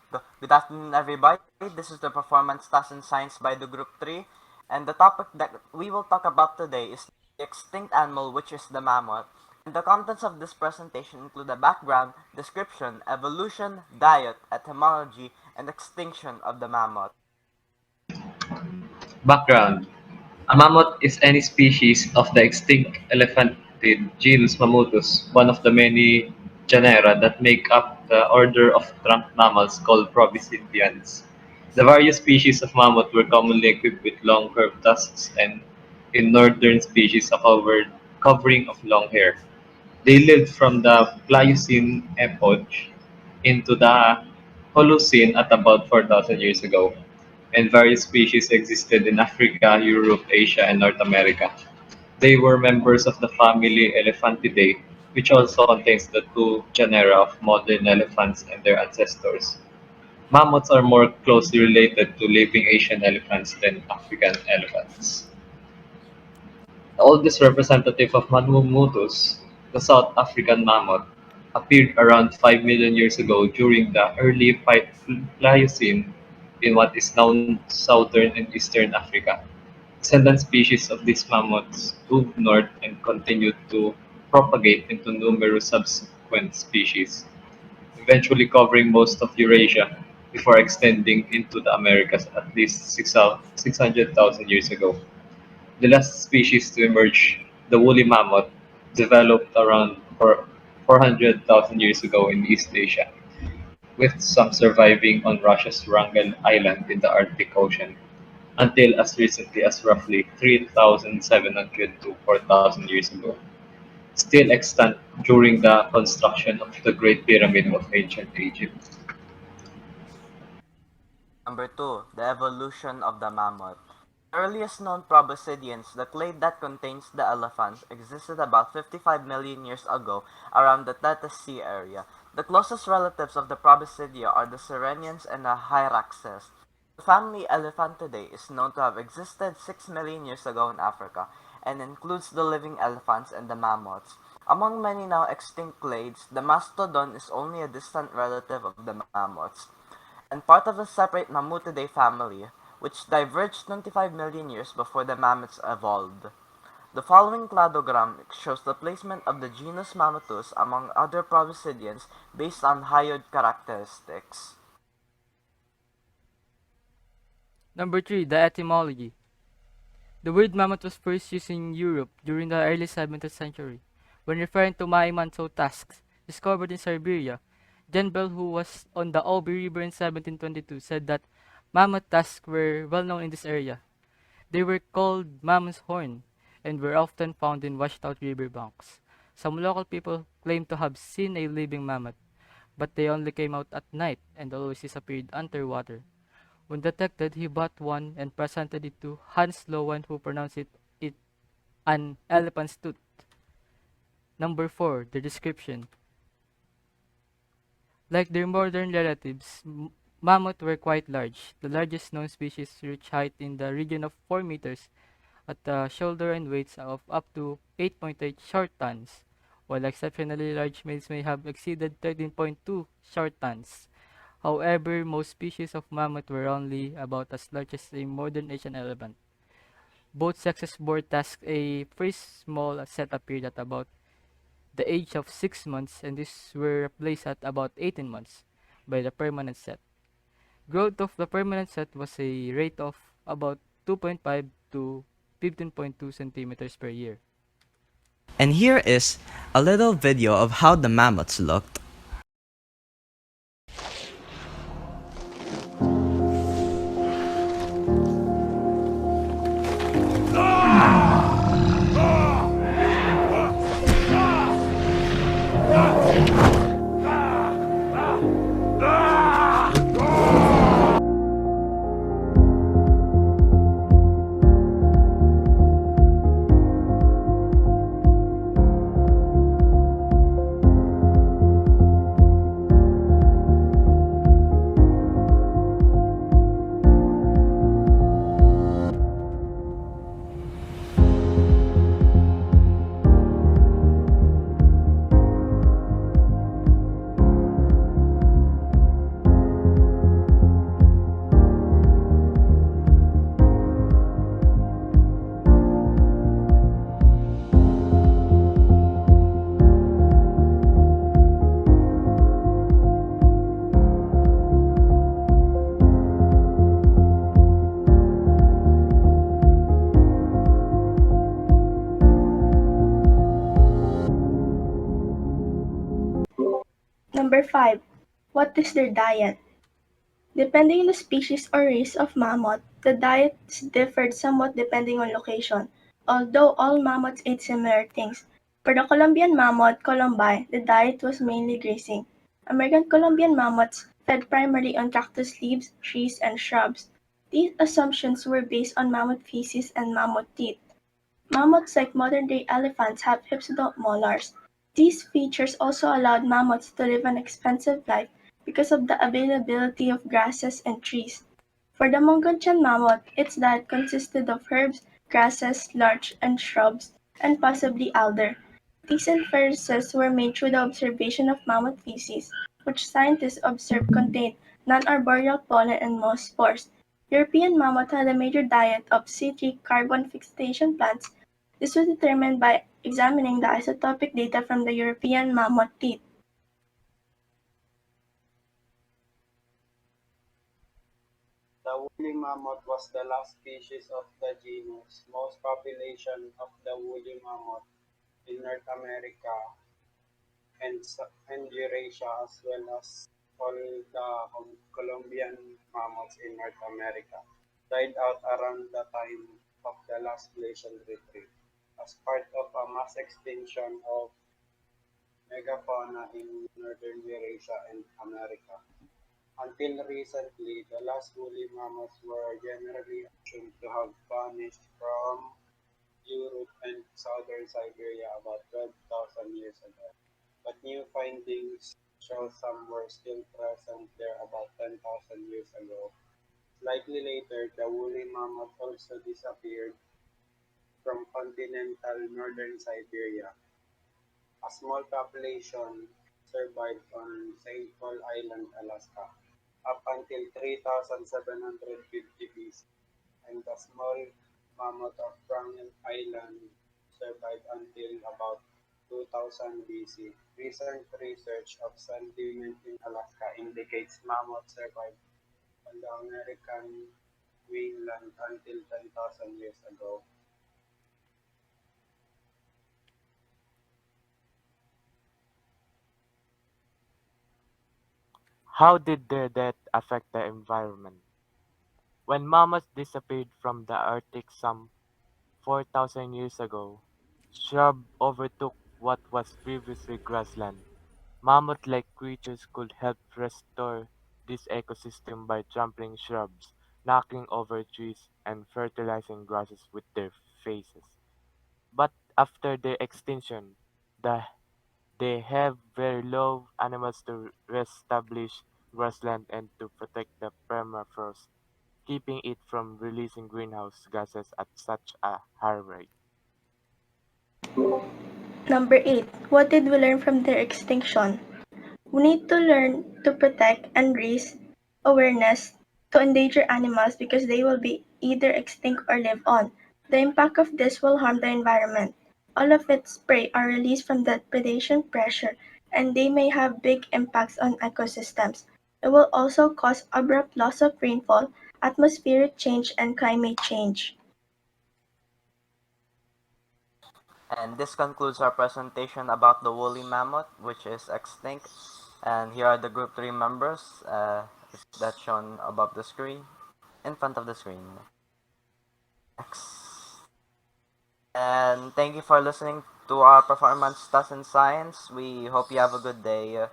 Good afternoon, everybody. This is the Performance Task in Science by the Group 3, and the topic that we will talk about today is the extinct animal, which is the mammoth. And the contents of this presentation include a background, description, evolution, diet, etymology, and extinction of the mammoth. Background: a mammoth is any species of the extinct elephantid genus Mammuthus, one of the many genera that make up the order of trunk mammals called proboscideans. The various species of mammoth were commonly equipped with long curved tusks and, in northern species, a covering of long hair. They lived from the Pliocene epoch into the Holocene at about 4,000 years ago, and various species existed in Africa, Europe, Asia, and North America. They were members of the family Elephantidae, which also contains the two genera of modern elephants and their ancestors. Mammoths are more closely related to living Asian elephants than African elephants. The oldest representative of Mammuthus, the South African mammoth, appeared around 5 million years ago during the early Pliocene in what is now southern and eastern Africa. Descendant species of these mammoths moved north and continued to propagate into numerous subsequent species, eventually covering most of Eurasia before extending into the Americas at least 600,000 years ago. The last species to emerge, the woolly mammoth, developed around 400,000 years ago in East Asia, with some surviving on Russia's Wrangel Island in the Arctic Ocean, until as recently as roughly 3,700 to 4,000 years ago, still extant during the construction of the Great Pyramid of ancient Egypt. Number 2. The evolution of the mammoth. The earliest known proboscideans, the clade that contains the elephant, existed about 55 million years ago around the Tethys Sea area. The closest relatives of the proboscidea are the Sirenians and the Hyraxes. The family Elephantidae is known to have existed 6 million years ago in Africa and includes the living elephants and the mammoths. Among many now extinct clades, the mastodon is only a distant relative of the mammoths and part of the separate Mammuthidae family, which diverged 25 million years before the mammoths evolved. The following cladogram shows the placement of the genus Mammuthus among other proboscideans based on hyoid characteristics. Number 3. The etymology. The word mammoth was first used in Europe during the early 17th century, when referring to Maimanso tusks discovered in Siberia. John Bell, who was on the Obi River in 1722, said that mammoth tusks were well known in this area. They were called mammoth's horn and were often found in washed out river banks. Some local people claim to have seen a living mammoth, but they only came out at night and always disappeared underwater. When detected, he bought one and presented it to Hans Lowen, who pronounced it an elephant's tooth. Number 4. The description. Like their modern relatives, mammoths were quite large. The largest known species reach height in the region of 4 meters at the shoulder and weights of up to 8.8 short tons, while exceptionally large males may have exceeded 13.2 short tons. However, most species of mammoth were only about as large as a modern Asian elephant. Both sexes bore tusks. A first small set appeared at about the age of 6 months, and these were replaced at about 18 months by the permanent set. Growth of the permanent set was a rate of about 2.5 to 15.2 centimeters per year. And here is a little video of how the mammoths looked. 5. What is their diet? Depending on the species or race of mammoth, the diets differed somewhat depending on location, although all mammoths ate similar things. For the Colombian mammoth, columbi, the diet was mainly grazing. American Colombian mammoths fed primarily on cactus leaves, trees, and shrubs. These assumptions were based on mammoth feces and mammoth teeth. Mammoths like modern-day elephants have hips without molars. These features also allowed mammoths to live an expensive life because of the availability of grasses and trees. For the Mongolian mammoth, its diet consisted of herbs, grasses, larch, and shrubs, and possibly alder. These inferences were made through the observation of mammoth feces, which scientists observed contained non-arboreal pollen and moss spores. European mammoth had a major diet of C3 carbon fixation plants. This was determined by examining the isotopic data from the European mammoth teeth. The woolly mammoth was the last species of the genus. Most population of the woolly mammoth in North America and Eurasia, as well as all the Colombian mammoths in North America, died out around the time of the last glacial retreat as part of a mass extinction of megafauna in northern Eurasia and America. Until recently, the last woolly mammoths were generally assumed to have vanished from Europe and southern Siberia about 12,000 years ago, but new findings show some were still present there about 10,000 years ago. Slightly later, the woolly mammoth also disappeared from continental northern Siberia. A small population survived on Saint Paul Island, Alaska, up until 3750 BC, and the small mammoth of Wrangel Island survived until about 2000 BC. Recent research of sediment in Alaska indicates mammoths survived on the American mainland until 10,000 years ago. How did their death affect the environment? When mammoths disappeared from the Arctic some 4,000 years ago, shrub overtook what was previously grassland. Mammoth-like creatures could help restore this ecosystem by trampling shrubs, knocking over trees, and fertilizing grasses with their faces. But after their extinction, the, they have very low animals to reestablish grassland and to protect the permafrost, keeping it from releasing greenhouse gases at such a high rate. Number 8. What did we learn from their extinction? We need to learn to protect and raise awareness to endangered animals because they will be either extinct or live on. The impact of this will harm the environment. All of its prey are released from the predation pressure and they may have big impacts on ecosystems. It will also cause abrupt loss of rainfall, atmospheric change, and climate change. And this concludes our presentation about the woolly mammoth, which is extinct. And here are the group 3 members that's shown above the screen, in front of the screen. Next. And thank you for listening to our performance test in science. We hope you have a good day.